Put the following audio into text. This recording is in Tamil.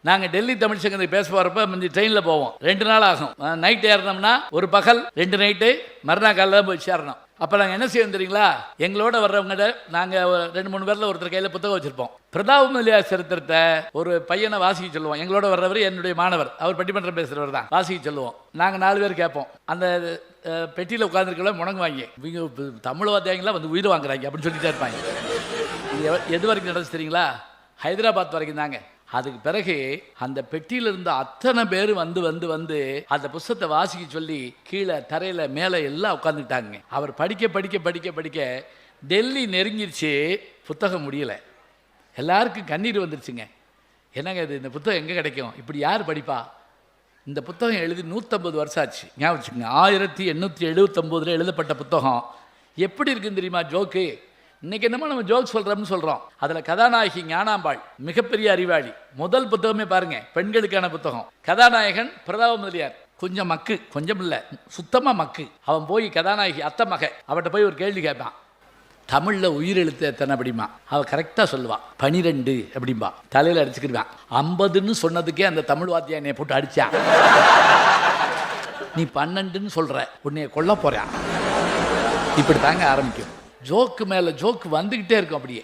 நாங்கள் டெல்லி தமிழ் சங்கத்துக்கு பேச போகிறப்ப முந்தி ட்ரெயினில் போவோம், 2 நாள் ஆகும். நைட்டு ஏறினோம்னா ஒரு பகல் 2 நைட்டு, மறுநாள் காலையில் தான் போய் சேரணும். அப்போ நாங்கள் என்ன செய்வோம் தெரியுங்களா, எங்களோட வர்றவங்கள்ட்ட நாங்கள் 2-3 பேரில் ஒருத்தர் கையில் புத்தகம் வச்சுருப்போம். பிரதாப் முதலியார் சரித்திரத்தை ஒரு பையனை வாசிக்க சொல்லுவோம். எங்களோட வர்றவர் என்னுடைய மாணவர், அவர் பட்டிமன்றம் பேசுகிறவர் தான். வாசிக்க சொல்லுவோம். நாங்கள் 4 பேர் கேட்போம். அந்த பெட்டியில் உட்காந்துருக்கலாம் முடங்கு வாங்கி இவங்க தமிழ் வாத்தியாங்களாம் வந்து உயிர் வாங்குறாங்க அப்படின்னு சொல்லிட்டே இருப்பாங்க. இது எது வரைக்கும் நடந்துச்சு தெரியுங்களா, ஹைதராபாத் வரைக்கும் தாங்க. அதுக்கு பிறகு அந்த பெட்டியில இருந்த அத்தனை பேர் வந்து வந்து வந்து அந்த புத்தகத்தை வாசிக்க சொல்லி கீழே தரையில மேலே எல்லாம் உட்காந்துக்கிட்டாங்க. அவர் படிக்க படிக்க படிக்க படிக்க டெல்லி நெருங்கிருச்சு, புத்தகம் முடியலை. எல்லாருக்கும் கண்ணீர் வந்துருச்சுங்க. என்னங்க இது, இந்த புத்தகம் எங்கே கிடைக்கும், இப்படி யார் படிப்பா? இந்த புத்தகம் எழுதி 150 வருஷம் ஆச்சு. ஞாபகம் வச்சுக்கோங்க, 1879 எழுதப்பட்ட புத்தகம். எப்படி இருக்குன்னு தெரியுமா ஜோக்கு? இன்னைக்கு என்னமோ நம்ம ஜோக் சொல்கிறோம்னு சொல்கிறோம். அதில் கதாநாயகி ஞானாம்பாள் மிகப்பெரிய அறிவாளி. முதல் புத்தகமே பாருங்க, பெண்களுக்கான புத்தகம். கதாநாயகன் பிரதாப முதலியார், கொஞ்சம் மக்கு, கொஞ்சம் இல்லை சுத்தமாக மக்கு. அவன் போய் கதாநாயகி அத்தை மக அவட்ட போய் ஒரு கேள்வி கேட்பான், தமிழில் உயிர் எழுத்து எத்தனை அப்படிமா? அவள் கரெக்டாக சொல்லுவான், 12 அப்படின்பா. தலையில் அடிச்சுக்கிடுவான். 50ன்னு சொன்னதுக்கே அந்த தமிழ் வாத்தியா என்னை போட்டு அடித்தான். நீ 12ன்னு சொல்கிற, உன்னைய கொல்ல போகிறான். இப்படி தாங்க ஆரம்பிக்கும். ஜோக்கு மேலே ஜோக்கு வந்துக்கிட்டே இருக்கும் அப்படியே.